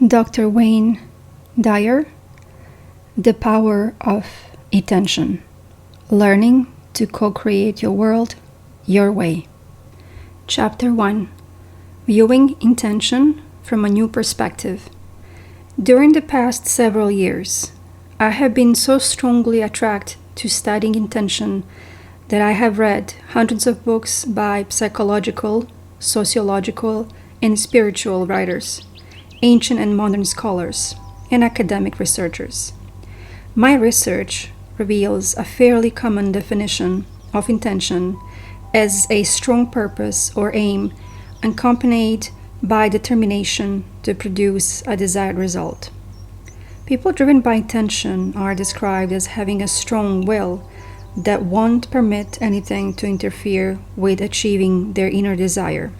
Dr. Wayne Dyer, The Power of Intention, Learning to Co-Create Your World Your Way. Chapter 1, Viewing Intention from a New Perspective. During the past several years, I have been so strongly attracted to studying intention that I have read hundreds of books by psychological, sociological, and spiritual writers, ancient and modern scholars, and academic researchers. My research reveals a fairly common definition of intention as a strong purpose or aim accompanied by determination to produce a desired result. People driven by intention are described as having a strong will that won't permit anything to interfere with achieving their inner desire.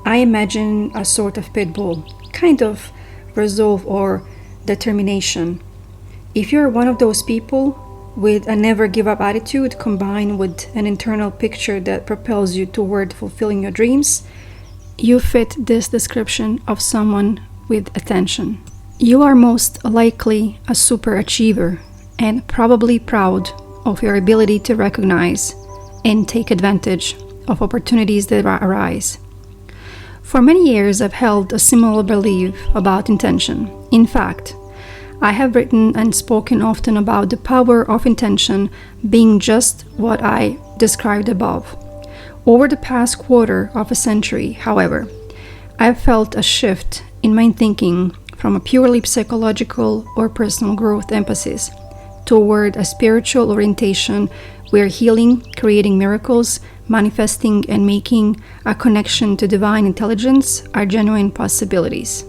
I imagine a sort of pit bull, kind of resolve or determination. If you're one of those people with a never give up attitude combined with an internal picture that propels you toward fulfilling your dreams, you fit this description of someone with attention. You are most likely a super achiever and probably proud of your ability to recognize and take advantage of opportunities that arise. For many years, I've held a similar belief about intention. In fact, I have written and spoken often about the power of intention being just what I described above. Over the past quarter of a century, however, I've felt a shift in my thinking from a purely psychological or personal growth emphasis toward a spiritual orientation where healing, creating miracles, manifesting, and making a connection to divine intelligence are genuine possibilities.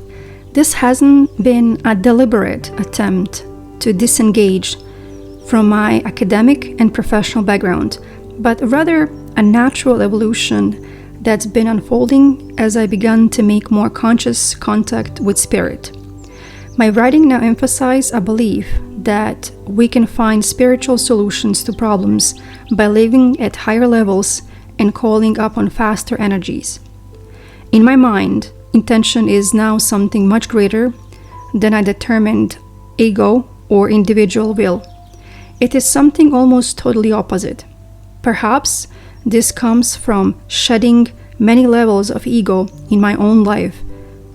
This hasn't been a deliberate attempt to disengage from my academic and professional background, but rather a natural evolution that's been unfolding as I began to make more conscious contact with spirit. My writing now emphasizes a belief that we can find spiritual solutions to problems by living at higher levels and calling upon faster energies. In my mind, intention is now something much greater than a determined ego or individual will. It is something almost totally opposite. Perhaps this comes from shedding many levels of ego in my own life,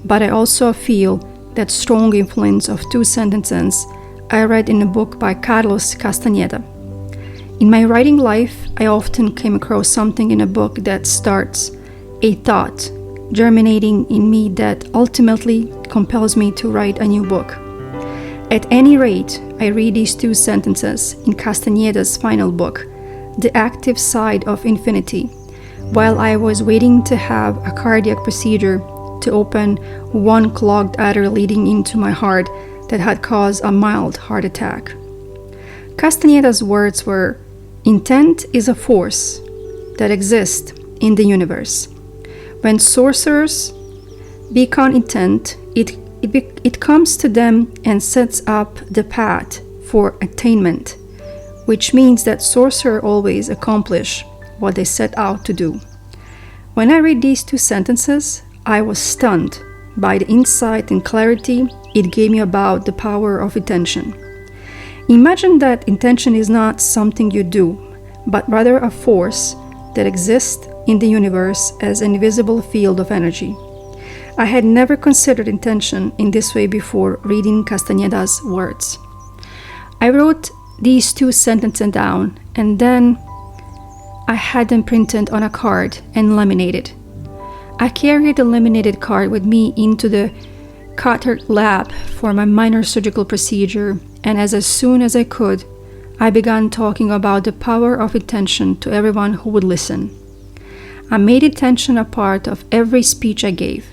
but I also feel that strong influence of two sentences I read in a book by Castaneda. In my writing life, I often came across something in a book that starts a thought germinating in me that ultimately compels me to write a new book. At any rate, I read these two sentences in Castaneda's final book, The Active Side of Infinity, while I was waiting to have a cardiac procedure to open one clogged artery leading into my heart that had caused a mild heart attack. Castaneda's words were, "Intent is a force that exists in the universe. When sorcerers beacon intent, it comes to them and sets up the path for attainment, which means that sorcerers always accomplish what they set out to do." When I read these two sentences, I was stunned by the insight and clarity it gave me about the power of intention. Imagine that intention is not something you do, but rather a force that exists in the universe as an invisible field of energy. I had never considered intention in this way before reading Castaneda's words. I wrote these two sentences down and then I had them printed on a card and laminated. I carried the laminated card with me into the cath lab for my minor surgical procedure, and as soon as I could, I began talking about the power of intention to everyone who would listen. I made intention a part of every speech I gave.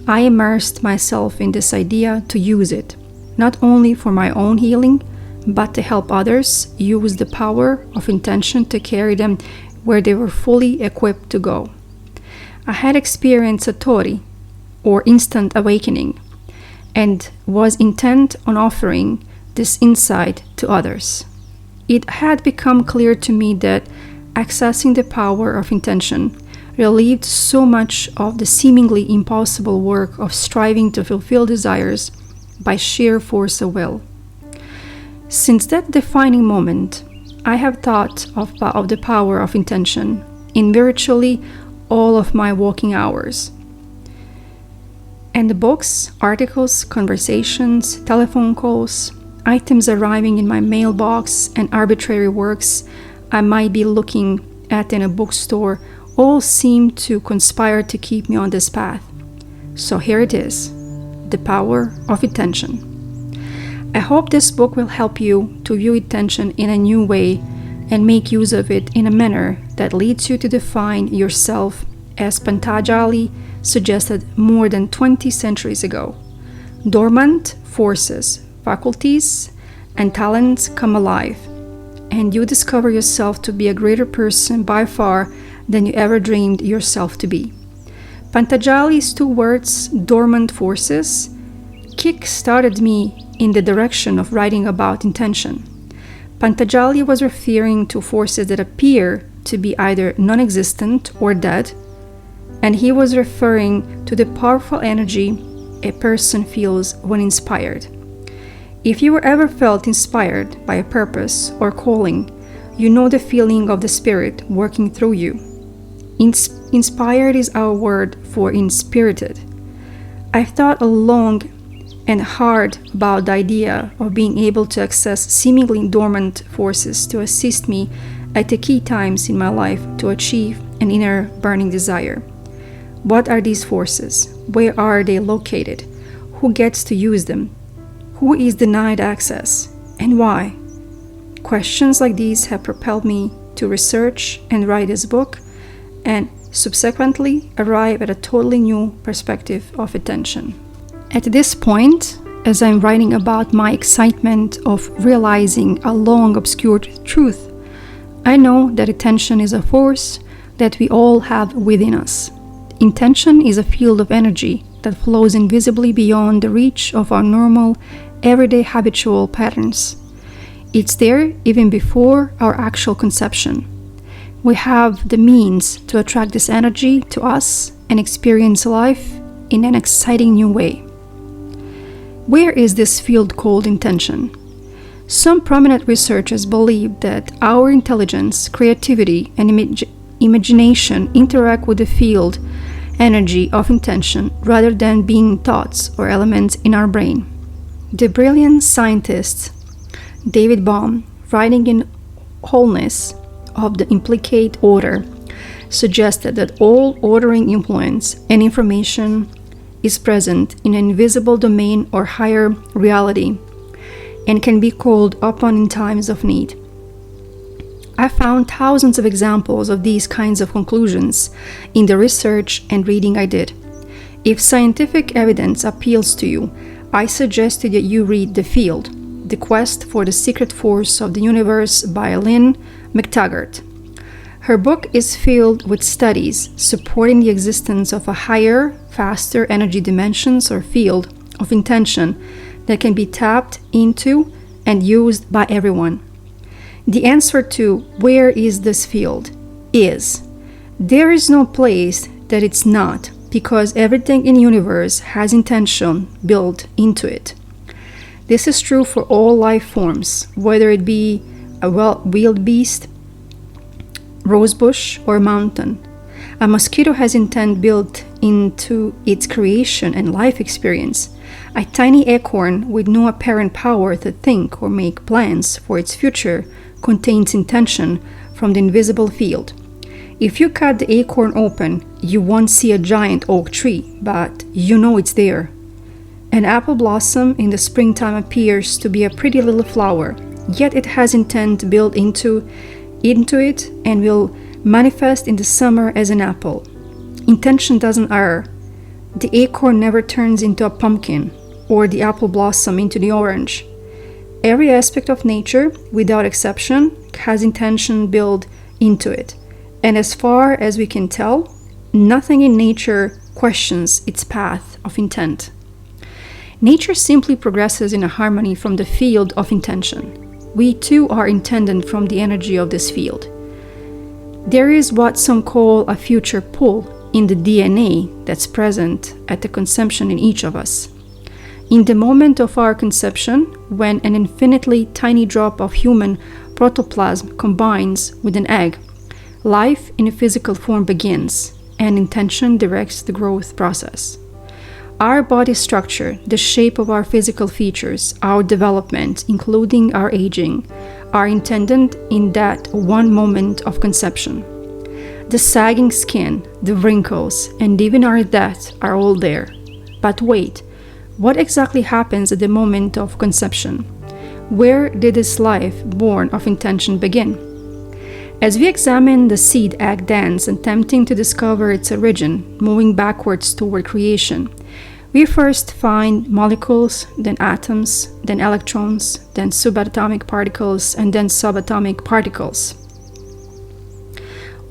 I immersed myself in this idea to use it, not only for my own healing, but to help others use the power of intention to carry them where they were fully equipped to go. I had experienced satori, or instant awakening, and was intent on offering this insight to others. It had become clear to me that accessing the power of intention relieved so much of the seemingly impossible work of striving to fulfill desires by sheer force of will. Since that defining moment, I have thought of the power of intention in virtually all of my waking hours. And the books, articles, conversations, telephone calls, items arriving in my mailbox, and arbitrary works I might be looking at in a bookstore all seem to conspire to keep me on this path. So here it is, the power of intention. I hope this book will help you to view intention in a new way and make use of it in a manner that leads you to define yourself as Patanjali suggested more than 20 centuries ago. Dormant forces, faculties, and talents come alive, and you discover yourself to be a greater person by far than you ever dreamed yourself to be. Patanjali's two words, dormant forces, kick-started me in the direction of writing about intention. Patanjali was referring to forces that appear to be either non-existent or dead, and he was referring to the powerful energy a person feels when inspired. If you were ever felt inspired by a purpose or calling, you know the feeling of the spirit working through you. Inspired is our word for inspirited. I've thought long and hard about the idea of being able to access seemingly dormant forces to assist me at the key times in my life to achieve an inner burning desire. What are these forces? Where are they located? Who gets to use them? Who is denied access? And why? Questions like these have propelled me to research and write this book, and subsequently arrive at a totally new perspective of attention. At this point, as I'm writing about my excitement of realizing a long obscured truth, I know that attention is a force that we all have within us. Intention is a field of energy that flows invisibly beyond the reach of our normal, everyday habitual patterns. It's there even before our actual conception. We have the means to attract this energy to us and experience life in an exciting new way. Where is this field called intention? Some prominent researchers believe that our intelligence, creativity, and imagination interact with the field energy of intention rather than being thoughts or elements in our brain. The brilliant scientist David Bohm, writing in Wholeness of the Implicate Order, suggested that all ordering influence and information is present in an invisible domain or higher reality and can be called upon in times of need. I found thousands of examples of these kinds of conclusions in the research and reading I did. If scientific evidence appeals to you, I suggest that you read The Field, The Quest for the Secret Force of the Universe by Lynn McTaggart. Her book is filled with studies supporting the existence of a higher, faster energy dimensions or field of intention that can be tapped into and used by everyone. The answer to where is this field is there is no place that it's not, because everything in the universe has intention built into it. This is true for all life forms, whether it be a wildebeest, rosebush, or mountain. A mosquito has intent built into its creation and life experience. A tiny acorn with no apparent power to think or make plans for its future contains intention from the invisible field. If you cut the acorn open, you won't see a giant oak tree, but you know it's there. An apple blossom in the springtime appears to be a pretty little flower, yet it has intent built into it and will manifest in the summer as an apple. Intention doesn't err. The acorn never turns into a pumpkin or the apple blossom into the orange. Every aspect of nature, without exception, has intention built into it. And as far as we can tell, nothing in nature questions its path of intent. Nature simply progresses in a harmony from the field of intention. We too are intended from the energy of this field. There is what some call a future pull in the DNA that's present at the conception in each of us. In the moment of our conception, when an infinitely tiny drop of human protoplasm combines with an egg, life in a physical form begins, and intention directs the growth process. Our body structure, the shape of our physical features, our development, including our aging, are intended in that one moment of conception. The sagging skin, the wrinkles, and even our death are all there. But wait, what exactly happens at the moment of conception? Where did this life born of intention begin? As we examine the seed-egg dance, attempting to discover its origin, moving backwards toward creation, we first find molecules, then atoms, then electrons, then subatomic particles, and then subatomic particles.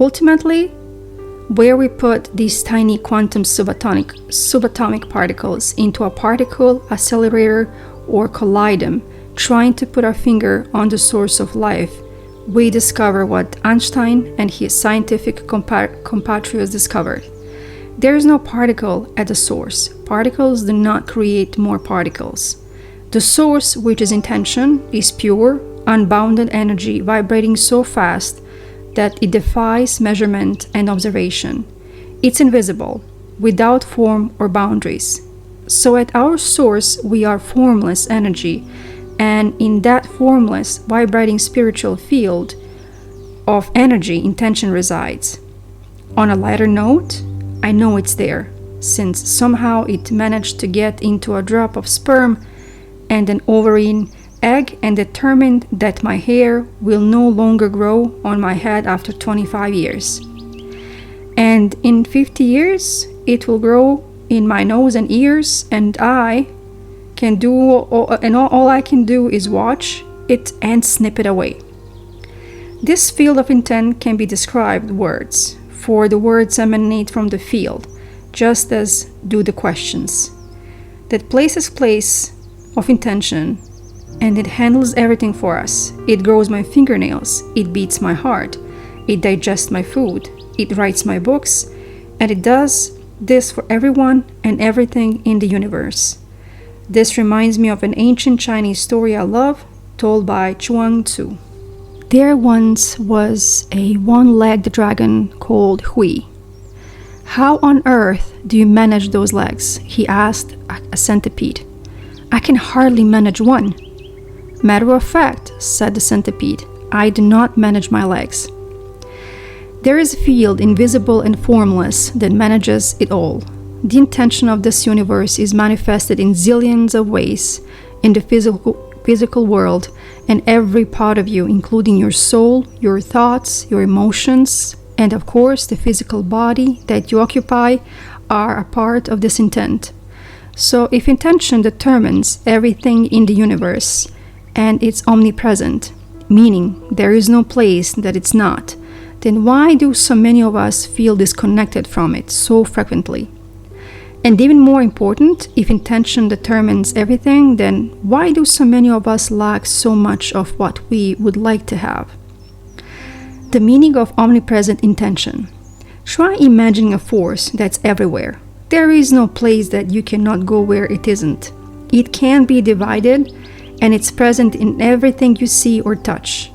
Ultimately, where we put these tiny quantum subatomic particles into a particle accelerator or collide them, trying to put our finger on the source of life, we discover what Einstein and his scientific compatriots discovered. There is no particle at the source. Particles do not create more particles. The source, which is intention, is pure, unbounded energy vibrating so fast that it defies measurement and observation. It's invisible, without form or boundaries. So at our source, we are formless energy, and in that formless, vibrating spiritual field of energy, intention resides. On a lighter note, I know it's there, since somehow it managed to get into a drop of sperm and an ovarian egg and determined that my hair will no longer grow on my head after 25 years. And in 50 years, it will grow in my nose and ears, and I can do, all I can do is watch it and snip it away. This field of intent can be described words, for the words emanate from the field, just as do the questions. That place of intention, and it handles everything for us. It grows my fingernails, it beats my heart, it digests my food, it writes my books, and it does this for everyone and everything in the universe. This reminds me of an ancient Chinese story I love, told by Chuang Tzu. There once was a one-legged dragon called Hui. "How on earth do you manage those legs?" he asked a centipede. "I can hardly manage one." "Matter of fact," said the centipede, "I do not manage my legs." There is a field, invisible and formless, that manages it all. The intention of this universe is manifested in zillions of ways in the physical world, and every part of you, including your soul, your thoughts, your emotions, and of course the physical body that you occupy, are a part of this intent. So if intention determines everything in the universe, and it's omnipresent, meaning there is no place that it's not, then why do so many of us feel disconnected from it so frequently? And even more important, if intention determines everything, then why do so many of us lack so much of what we would like to have? The meaning of omnipresent intention. Try imagining a force that's everywhere. There is no place that you cannot go where it isn't. It can be divided, and it's present in everything you see or touch.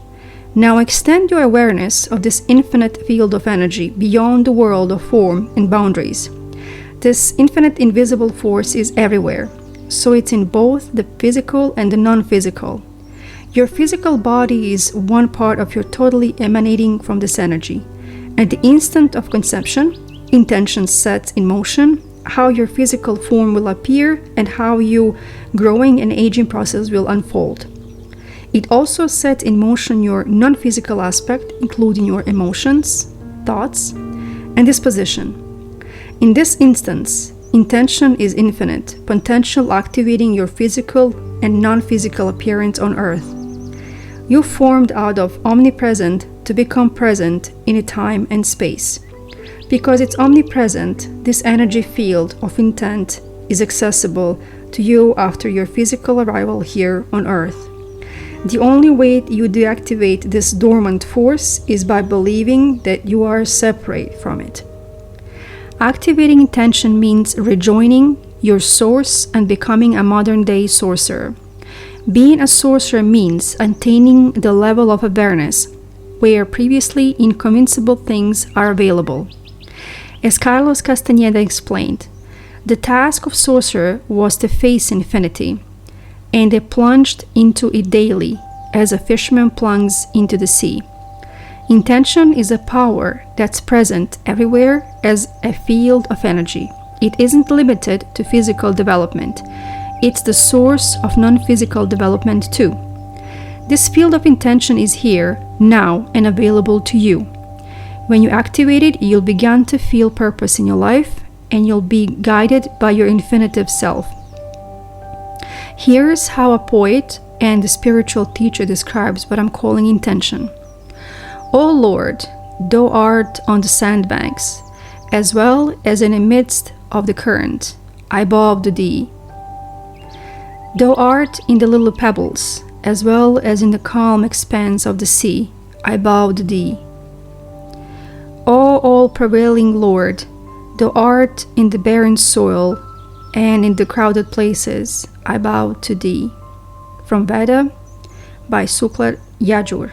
Now extend your awareness of this infinite field of energy beyond the world of form and boundaries. This infinite invisible force is everywhere, so it's in both the physical and the non-physical. Your physical body is one part of your totally emanating from this energy. At the instant of conception, intention sets in motion how your physical form will appear and how your growing and aging process will unfold. It also sets in motion your non-physical aspect, including your emotions, thoughts, and disposition. In this instance, intention is infinite, potential activating your physical and non-physical appearance on earth. You formed out of omnipresent to become present in a time and space. Because it's omnipresent, this energy field of intent is accessible to you after your physical arrival here on earth. The only way you deactivate this dormant force is by believing that you are separate from it. Activating intention means rejoining your source and becoming a modern-day sorcerer. Being a sorcerer means attaining the level of awareness where previously inconceivable things are available. As Carlos Castaneda explained, the task of sorcerer was to face infinity, and they plunged into it daily, as a fisherman plunges into the sea. Intention is a power that's present everywhere as a field of energy. It isn't limited to physical development. It's the source of non-physical development too. This field of intention is here, now, and available to you. When you activate it, you'll begin to feel purpose in your life, and you'll be guided by your infinitive self. Here's how a poet and a spiritual teacher describes what I'm calling intention. O Lord, thou art on the sandbanks, as well as in the midst of the current. I bow to thee. Thou art in the little pebbles, as well as in the calm expanse of the sea. I bow to thee. O all-prevailing Lord, thou art in the barren soil and in the crowded places. I bow to thee. From Veda by Sukla Yajur.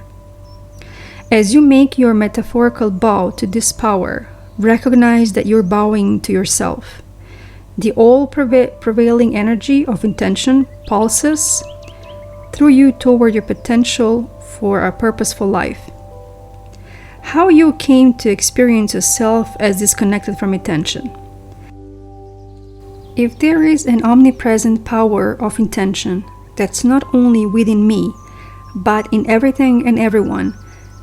As you make your metaphorical bow to this power, recognize that you're bowing to yourself. The all-prevailing energy of intention pulses through you toward your potential for a purposeful life. How you came to experience yourself as disconnected from intention. If there is an omnipresent power of intention that's not only within me, but in everything and everyone,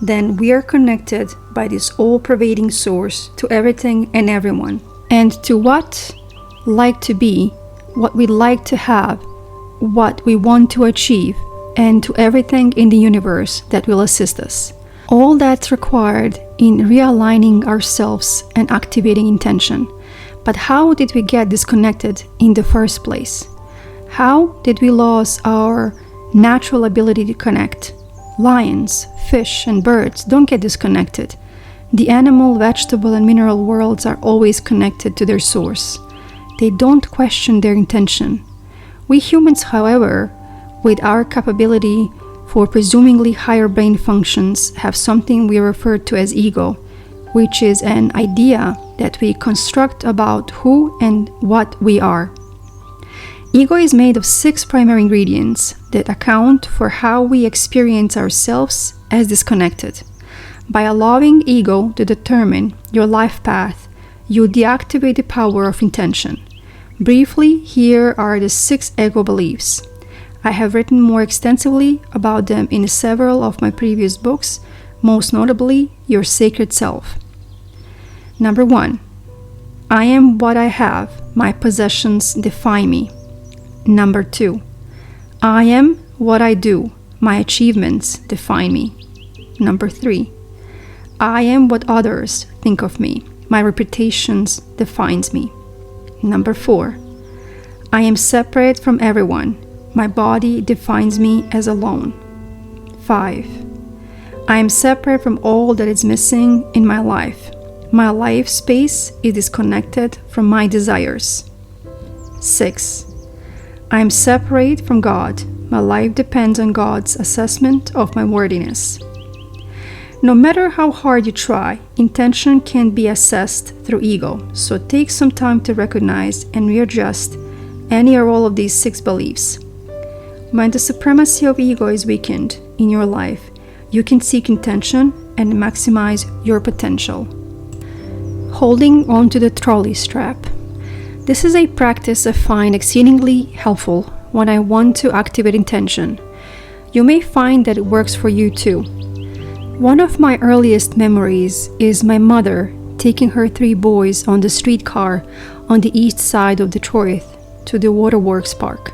then we are connected by this all-pervading source to everything and everyone, and to what like to be, what we like to have, what we want to achieve, and to everything in the universe that will assist us. All that's required in realigning ourselves and activating intention. But how did we get disconnected in the first place? How did we lose our natural ability to connect? Lions, fish, and birds don't get disconnected. The animal, vegetable, and mineral worlds are always connected to their source. They don't question their intention. We humans, however, with our capability for presumably higher brain functions, have something we refer to as ego, which is an idea that we construct about who and what we are. Ego is made of 6 primary ingredients that account for how we experience ourselves as disconnected. By allowing ego to determine your life path, you deactivate the power of intention. Briefly, here are the 6 ego beliefs. I have written more extensively about them in several of my previous books, most notably Your Sacred Self. Number 1. I am what I have. My possessions define me. Number 2. I am what I do. My achievements define me. Number 3. I am what others think of me. My reputation defines me. Number 4. I am separate from everyone. My body defines me as alone. 5. I am separate from all that is missing in my life. My life space is disconnected from my desires. 6. I am separate from God. My life depends on God's assessment of my worthiness. No matter how hard you try, intention can be assessed through ego, so take some time to recognize and readjust any or all of these 6 beliefs. When the supremacy of ego is weakened in your life, you can seek intention and maximize your potential. Holding on to the trolley strap. This is a practice I find exceedingly helpful when I want to activate intention. You may find that it works for you too. One of my earliest memories is my mother taking her 3 boys on the streetcar on the east side of Detroit to the waterworks park.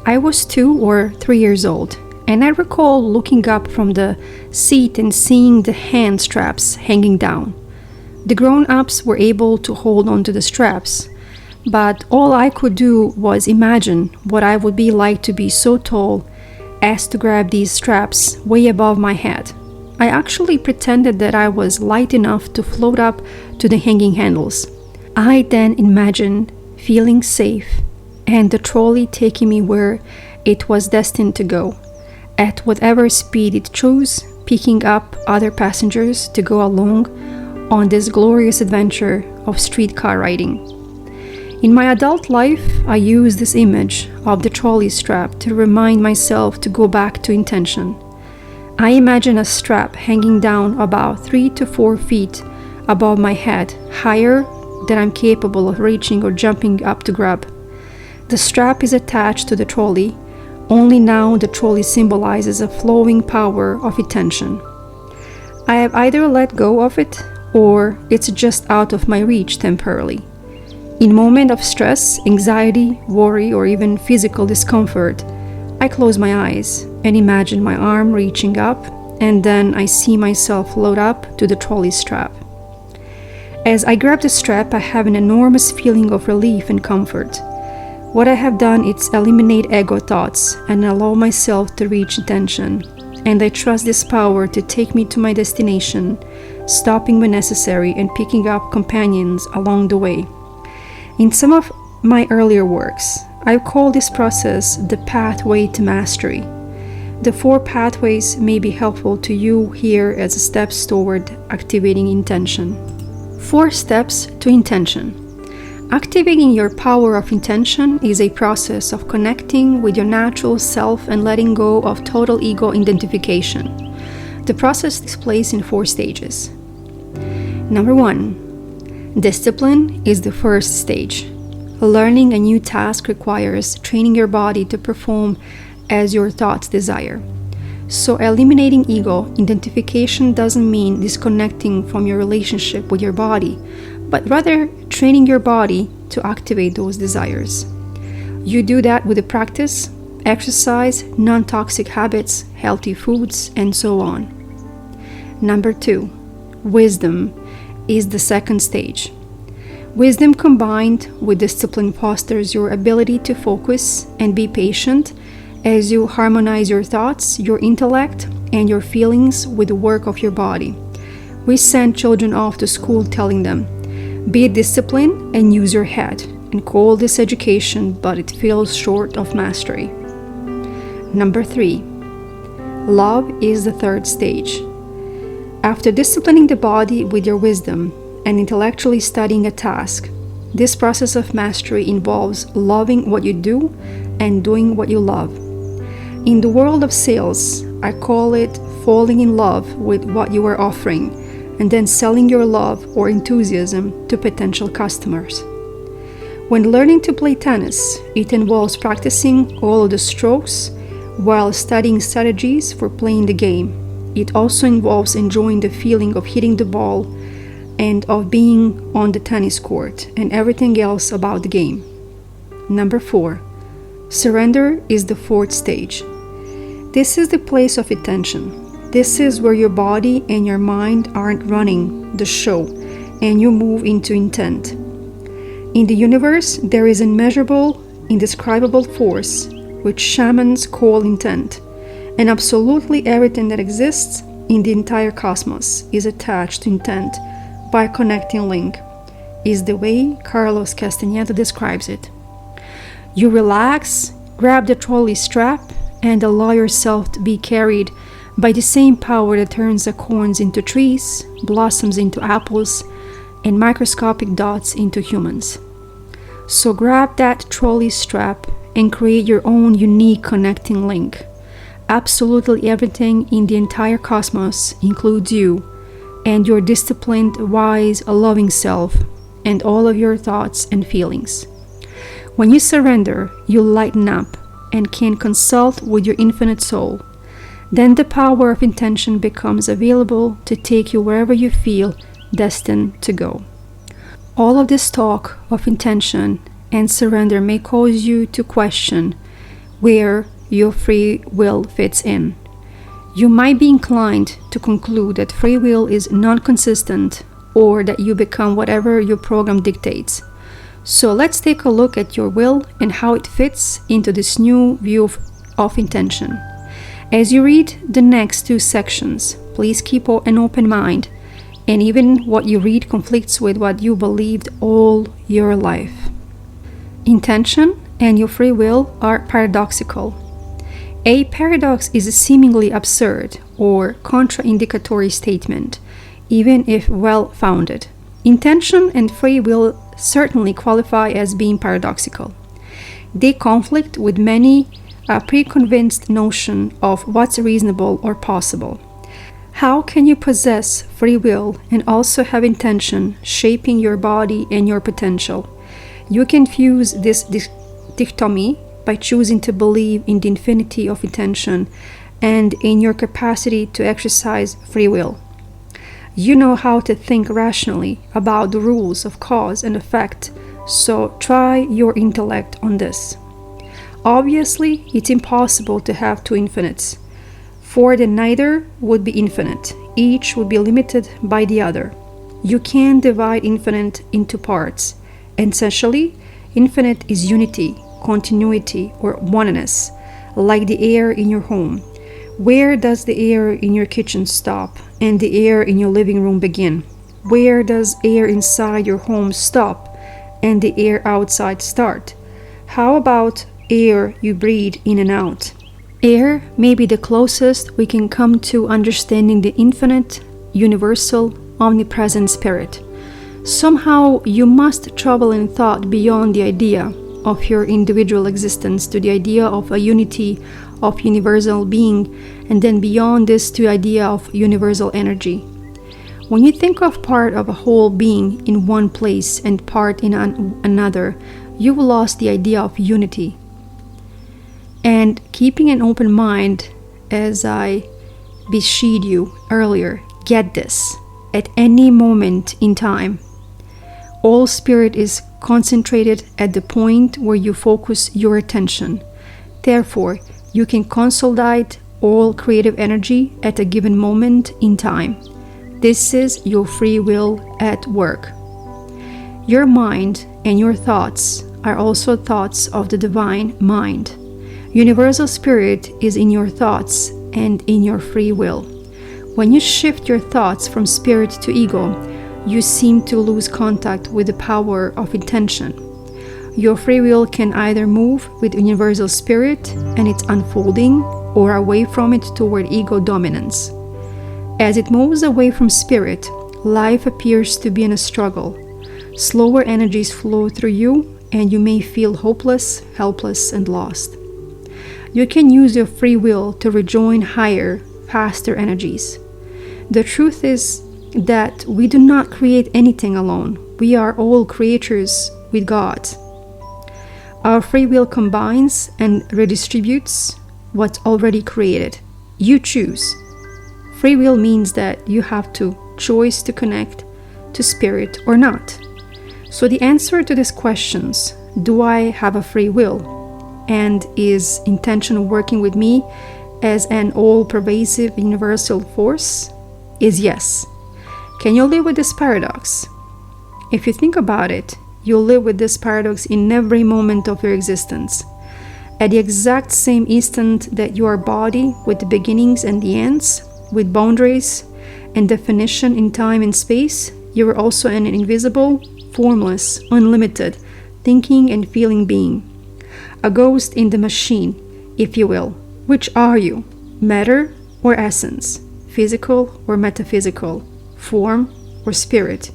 I was 2 or 3 years old, and I recall looking up from the seat and seeing the hand straps hanging down. The grown-ups were able to hold onto the straps, but all I could do was imagine what I would be like to be so tall asked to grab these straps way above my head. I actually pretended that I was light enough to float up to the hanging handles. I then imagined feeling safe and the trolley taking me where it was destined to go, at whatever speed it chose, picking up other passengers to go along on this glorious adventure of streetcar riding. In my adult life, I use this image of the trolley strap to remind myself to go back to intention. I imagine a strap hanging down about 3 to 4 feet above my head, higher than I'm capable of reaching or jumping up to grab. The strap is attached to the trolley, only now the trolley symbolizes a flowing power of intention. I have either let go of it or it's just out of my reach temporarily. In moments of stress, anxiety, worry, or even physical discomfort, I close my eyes and imagine my arm reaching up, and then I see myself float up to the trolley strap. As I grab the strap, I have an enormous feeling of relief and comfort. What I have done is eliminate ego thoughts and allow myself to reach intention, and I trust this power to take me to my destination, stopping when necessary and picking up companions along the way. In some of my earlier works, I call this process the pathway to mastery. The 4 pathways may be helpful to you here as steps toward activating intention. 4 steps to intention. Activating your power of intention is a process of connecting with your natural self and letting go of total ego identification. The process takes place in 4 stages. Number 1. Discipline is the first stage. Learning a new task requires training your body to perform as your thoughts desire. So eliminating ego identification doesn't mean disconnecting from your relationship with your body, but rather training your body to activate those desires. You do that with the practice, exercise, non-toxic habits, healthy foods, and so on. Number 2. Wisdom is the second stage. Wisdom combined with discipline fosters your ability to focus and be patient as you harmonize your thoughts, your intellect, and your feelings with the work of your body. We send children off to school telling them, be disciplined and use your head, and call this education, but it falls short of mastery. Number 3. Love is the third stage. After disciplining the body with your wisdom and intellectually studying a task, this process of mastery involves loving what you do and doing what you love. In the world of sales, I call it falling in love with what you are offering and then selling your love or enthusiasm to potential customers. When learning to play tennis, it involves practicing all of the strokes while studying strategies for playing the game. It also involves enjoying the feeling of hitting the ball and of being on the tennis court and everything else about the game. Number 4. Surrender is the fourth stage. This is the place of attention. This is where your body and your mind aren't running the show and you move into intent. In the universe, there is immeasurable, indescribable force, which shamans call intent, and absolutely everything that exists in the entire cosmos is attached to intent by a connecting link, is the way Carlos Castaneda describes it. You relax, grab the trolley strap, and allow yourself to be carried by the same power that turns acorns into trees, blossoms into apples, and microscopic dots into humans. So grab that trolley strap and create your own unique connecting link. Absolutely everything in the entire cosmos includes you and your disciplined, wise, loving self and all of your thoughts and feelings. When you surrender, you lighten up and can consult with your infinite soul. Then the power of intention becomes available to take you wherever you feel destined to go. All of this talk of intention and surrender may cause you to question where your free will fits in. You might be inclined to conclude that free will is non-consistent or that you become whatever your program dictates. So let's take a look at your will and how it fits into this new view of intention. As you read the next 2 sections, please keep an open mind, and even what you read conflicts with what you believed all your life. Intention and your free will are paradoxical. A paradox is a seemingly absurd or contraindicatory statement, even if well-founded. Intention and free will certainly qualify as being paradoxical. They conflict with many preconceived notion of what's reasonable or possible. How can you possess free will and also have intention shaping your body and your potential? You can fuse this dichotomy by choosing to believe in the infinity of intention and in your capacity to exercise free will. You know how to think rationally about the rules of cause and effect, so try your intellect on this. Obviously, it's impossible to have 2 infinites, for then neither would be infinite. Each would be limited by the other. You can't divide infinite into parts. Essentially, infinite is unity, continuity, or oneness, like the air in your home. Where does the air in your kitchen stop and the air in your living room begin? Where does air inside your home stop and the air outside start? How about air you breathe in and out? Air may be the closest we can come to understanding the infinite, universal, omnipresent spirit. Somehow you must travel in thought beyond the idea of your individual existence to the idea of a unity of universal being, and then beyond this to idea of universal energy. When you think of part of a whole being in one place and part in another, you've lost the idea of unity. And keeping an open mind, as I beseeched you earlier, get this, at any moment in time, all spirit is concentrated at the point where you focus your attention. Therefore, you can consolidate all creative energy at a given moment in time. This is your free will at work. Your mind and your thoughts are also thoughts of the divine mind. Universal spirit is in your thoughts and in your free will. When you shift your thoughts from spirit to ego, you seem to lose contact with the power of intention. Your free will can either move with universal spirit and its unfolding, or away from it toward ego dominance. As it moves away from spirit, life appears to be in a struggle. Slower energies flow through you, and you may feel hopeless, helpless, and lost. You can use your free will to rejoin higher, faster energies. The truth is that we do not create anything alone. We are all creatures with God. Our free will combines and redistributes what's already created. You choose. Free will means that you have to choose to connect to spirit or not. So the answer to these questions, do I have a free will? And is intention working with me as an all-pervasive universal force? Is yes. Can you live with this paradox? If you think about it, you'll live with this paradox in every moment of your existence. At the exact same instant that you are body with the beginnings and the ends, with boundaries and definition in time and space, you are also an invisible, formless, unlimited, thinking and feeling being. A ghost in the machine, if you will. Which are you? Matter or essence? Physical or metaphysical? Form or spirit?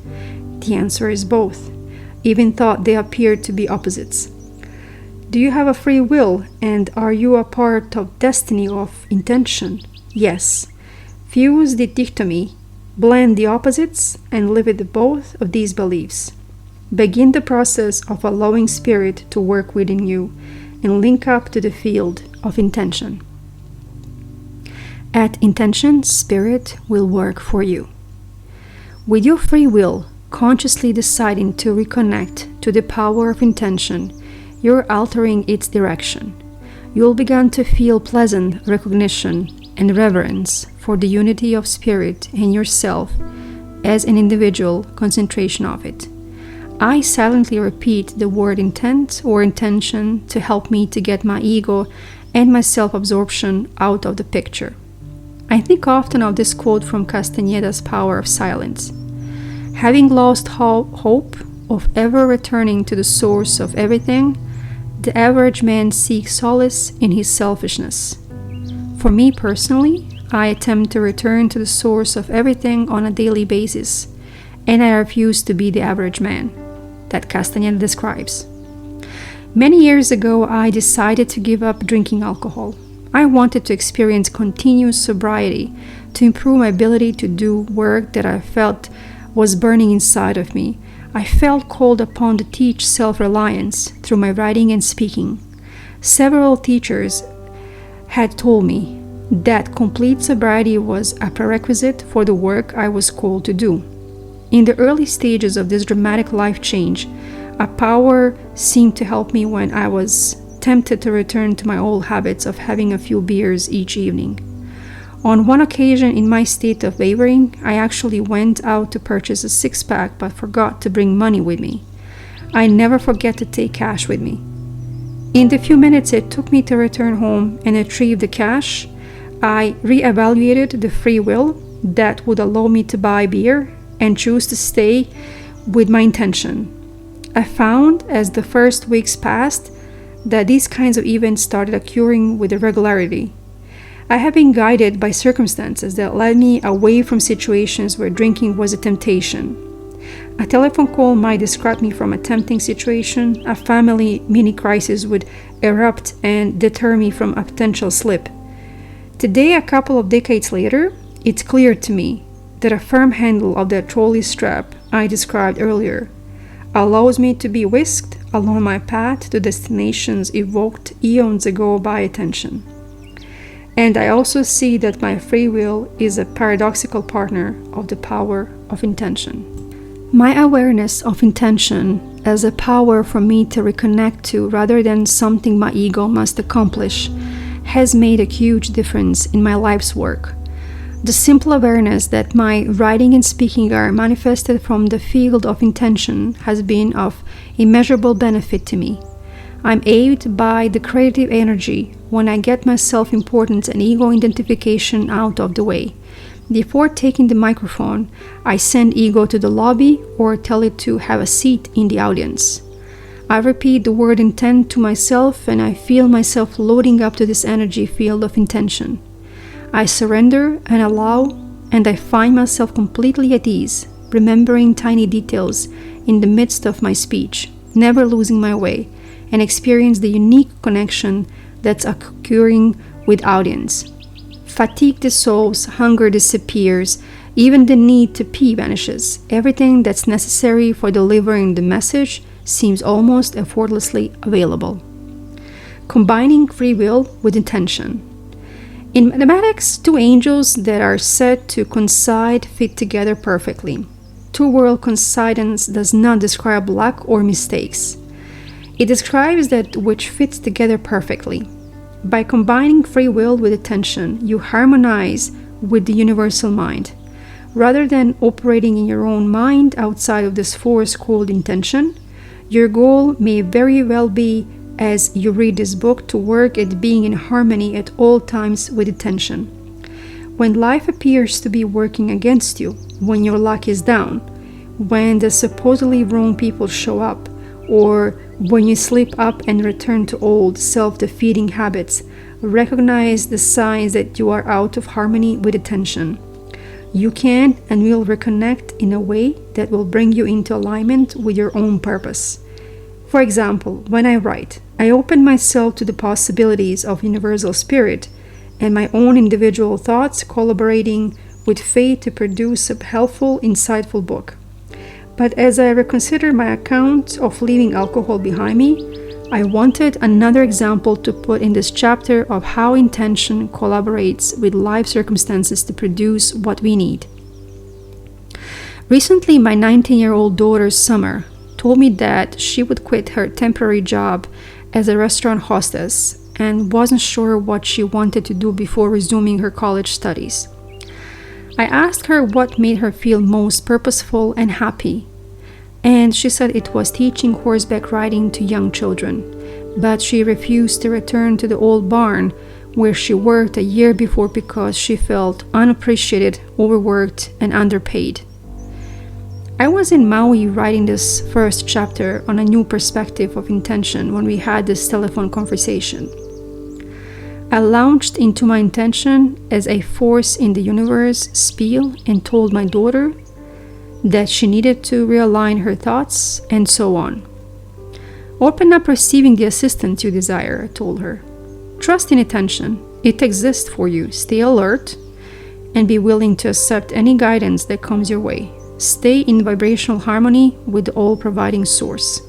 The answer is both, even though they appear to be opposites. Do you have a free will, and are you a part of destiny of intention? Yes. Fuse the dichotomy, blend the opposites, and live with both of these beliefs. Begin the process of allowing spirit to work within you and link up to the field of intention. At intention, spirit will work for you. With your free will, consciously deciding to reconnect to the power of intention, you're altering its direction. You'll begin to feel pleasant recognition and reverence for the unity of spirit and yourself as an individual concentration of it. I silently repeat the word intent or intention to help me to get my ego and my self-absorption out of the picture. I think often of this quote from Castaneda's Power of Silence. Having lost hope of ever returning to the source of everything, the average man seeks solace in his selfishness. For me personally, I attempt to return to the source of everything on a daily basis, and I refuse to be the average man that Castaneda describes. Many years ago, I decided to give up drinking alcohol. I wanted to experience continuous sobriety to improve my ability to do work that I felt was burning inside of me. I felt called upon to teach self-reliance through my writing and speaking. Several teachers had told me that complete sobriety was a prerequisite for the work I was called to do. In the early stages of this dramatic life change, a power seemed to help me when I was tempted to return to my old habits of having a few beers each evening. On one occasion, in my state of wavering, I actually went out to purchase a six-pack but forgot to bring money with me. I never forget to take cash with me. In the few minutes it took me to return home and retrieve the cash, I reevaluated the free will that would allow me to buy beer and choose to stay with my intention. I found, as the first weeks passed, that these kinds of events started occurring with regularity. I have been guided by circumstances that led me away from situations where drinking was a temptation. A telephone call might distract me from a tempting situation, a family mini-crisis would erupt and deter me from a potential slip. Today, a couple of decades later, it's clear to me that a firm handle of that trolley strap I described earlier allows me to be whisked along my path to destinations evoked eons ago by attention. And I also see that my free will is a paradoxical partner of the power of intention. My awareness of intention as a power for me to reconnect to rather than something my ego must accomplish has made a huge difference in my life's work. The simple awareness that my writing and speaking are manifested from the field of intention has been of immeasurable benefit to me. I'm aided by the creative energy when I get my self-importance and ego identification out of the way. Before taking the microphone, I send ego to the lobby or tell it to have a seat in the audience. I repeat the word intent to myself and I feel myself loading up to this energy field of intention. I surrender and allow, and I find myself completely at ease, remembering tiny details in the midst of my speech, never losing my way, and experience the unique connection that's occurring with audience. Fatigue dissolves, hunger disappears, even the need to pee vanishes. Everything that's necessary for delivering the message seems almost effortlessly available. Combining free will with intention. In mathematics, two angels that are said to coincide fit together perfectly. Two-world coincidence does not describe luck or mistakes. It describes that which fits together perfectly. By combining free will with attention, you harmonize with the universal mind. Rather than operating in your own mind outside of this force called intention, your goal may very well be, as you read this book, to work at being in harmony at all times with attention. When life appears to be working against you, when your luck is down, when the supposedly wrong people show up, or when you slip up and return to old self-defeating habits, recognize the signs that you are out of harmony with attention. You can and will reconnect in a way that will bring you into alignment with your own purpose. For example, when I write, I open myself to the possibilities of universal spirit and my own individual thoughts collaborating with fate to produce a helpful, insightful book. But as I reconsider my account of leaving alcohol behind me, I wanted another example to put in this chapter of how intention collaborates with life circumstances to produce what we need. Recently, my 19-year-old daughter, Summer, told me that she would quit her temporary job as a restaurant hostess and wasn't sure what she wanted to do before resuming her college studies. I asked her what made her feel most purposeful and happy, and she said it was teaching horseback riding to young children, but she refused to return to the old barn where she worked a year before because she felt unappreciated, overworked, and underpaid. I was in Maui writing this first chapter on a new perspective of intention when we had this telephone conversation. I launched into my intention as a force in the universe spiel and told my daughter that she needed to realign her thoughts and so on. Open up receiving the assistance you desire, I told her. Trust in attention. It exists for you. Stay alert and be willing to accept any guidance that comes your way. Stay in vibrational harmony with the all-providing source.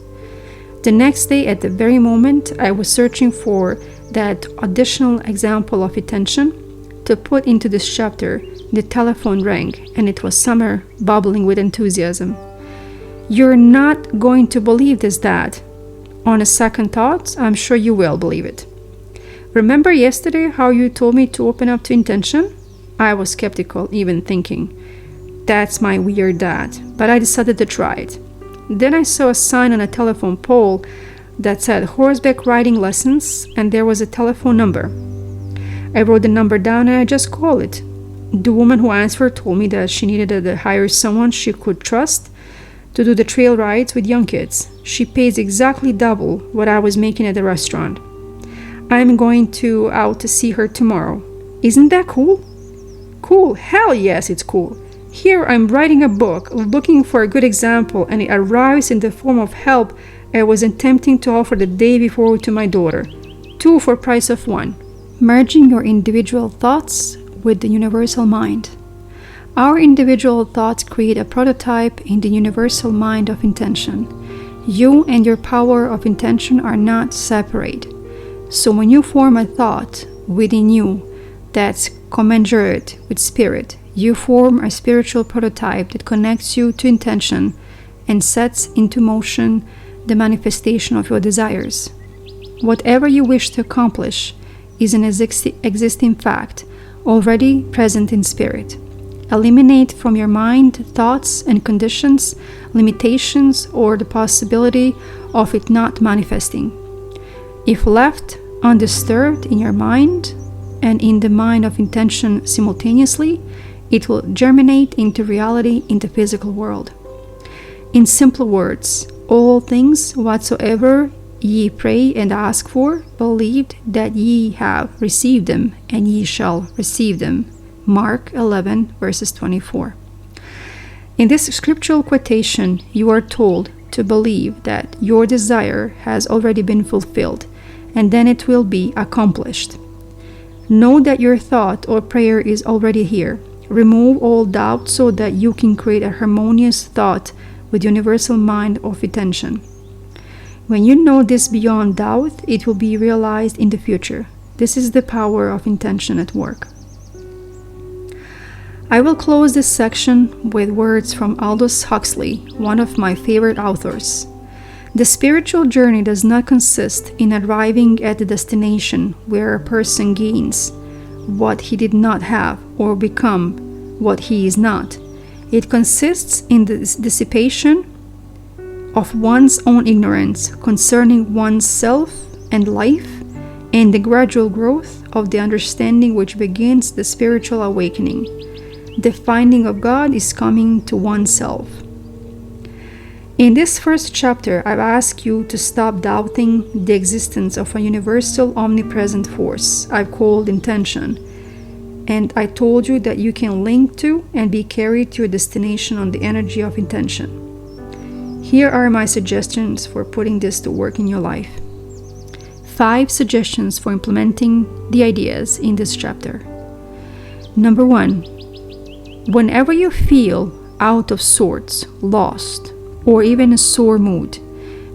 The next day, at the very moment, I was searching for that additional example of attention to put into this chapter. The telephone rang, and it was Summer, bubbling with enthusiasm. You're not going to believe this, Dad. On a second thought, I'm sure you will believe it. Remember yesterday how you told me to open up to intention? I was skeptical, even thinking, that's my weird dad, but I decided to try it. Then I saw a sign on a telephone pole that said horseback riding lessons, and there was a telephone number. I wrote the number down and I just called it. The woman who answered told me that she needed to hire someone she could trust to do the trail rides with young kids. She pays exactly double what I was making at the restaurant. I'm going out to see her tomorrow. Isn't that cool? Cool, hell yes, it's cool. Here I'm writing a book, looking for a good example, and it arrives in the form of help I was attempting to offer the day before to my daughter. 2 for price of 1. Merging your individual thoughts with the universal mind. Our individual thoughts create a prototype in the universal mind of intention. You and your power of intention are not separate. So when you form a thought within you that's commensurate with spirit, you form a spiritual prototype that connects you to intention and sets into motion the manifestation of your desires. Whatever you wish to accomplish is an existing fact, already present in spirit. Eliminate from your mind thoughts and conditions, limitations, or the possibility of it not manifesting. If left undisturbed in your mind and in the mind of intention simultaneously, it will germinate into reality in the physical world. In simple words, all things whatsoever ye pray and ask for, believed that ye have received them, and ye shall receive them. Mark 11, verses 24. In this scriptural quotation, you are told to believe that your desire has already been fulfilled, and then it will be accomplished. Know that your thought or prayer is already here. Remove all doubt so that you can create a harmonious thought with universal mind of intention. When you know this beyond doubt, it will be realized in the future. This is the power of intention at work. I will close this section with words from Aldous Huxley, one of my favorite authors. The spiritual journey does not consist in arriving at the destination where a person gains what he did not have or become what he is not. It consists in the dissipation of one's own ignorance concerning one's self and life, and the gradual growth of the understanding which begins the spiritual awakening. The finding of God is coming to oneself. In this first chapter, I've asked you to stop doubting the existence of a universal omnipresent force I've called intention, and I told you that you can link to and be carried to your destination on the energy of intention. Here are my suggestions for putting this to work in your life. 5 suggestions for implementing the ideas in this chapter. Number 1. Whenever you feel out of sorts, lost, or even a sore mood,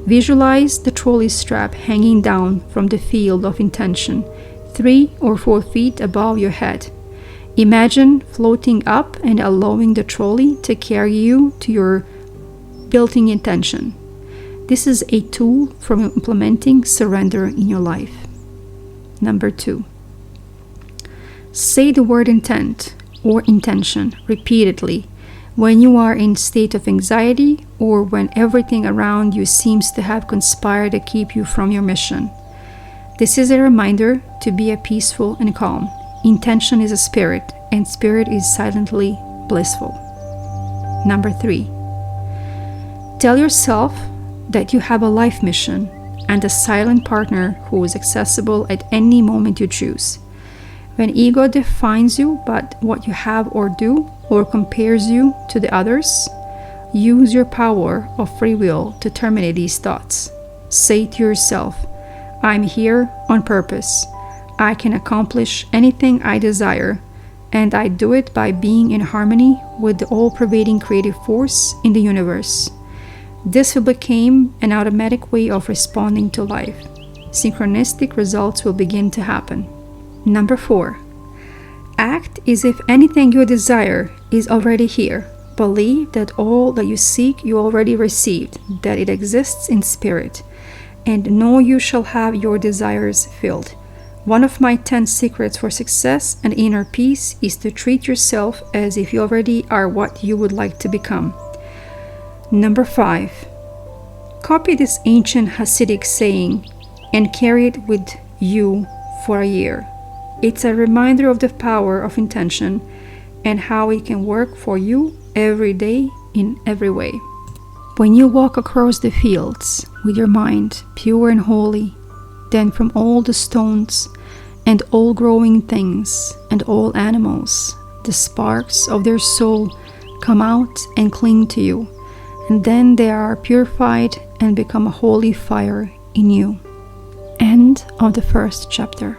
visualize the trolley strap hanging down from the field of intention, 3 or 4 feet above your head. Imagine floating up and allowing the trolley to carry you to your built-in intention. This is a tool for implementing surrender in your life. Number 2. Say the word intent or intention repeatedly when you are in state of anxiety or when everything around you seems to have conspired to keep you from your mission. This is a reminder to be peaceful and calm. Intention is a spirit, and spirit is silently blissful. Number 3. Tell yourself that you have a life mission and a silent partner who is accessible at any moment you choose. When ego defines you by what you have or do, or compares you to the others, use your power of free will to terminate these thoughts. Say to yourself, I'm here on purpose. I can accomplish anything I desire, and I do it by being in harmony with the all-pervading creative force in the universe. This will become an automatic way of responding to life. Synchronistic results will begin to happen. Number 4. Act as if anything you desire is already here. Believe that all that you seek you already received, that it exists in spirit, and know you shall have your desires filled. One of my 10 secrets for success and inner peace is to treat yourself as if you already are what you would like to become. Number 5. Copy this ancient Hasidic saying and carry it with you for a year. It's a reminder of the power of intention and how it can work for you every day in every way. When you walk across the fields with your mind pure and holy, then from all the stones and all growing things and all animals, the sparks of their soul come out and cling to you, and then they are purified and become a holy fire in you. End of the first chapter.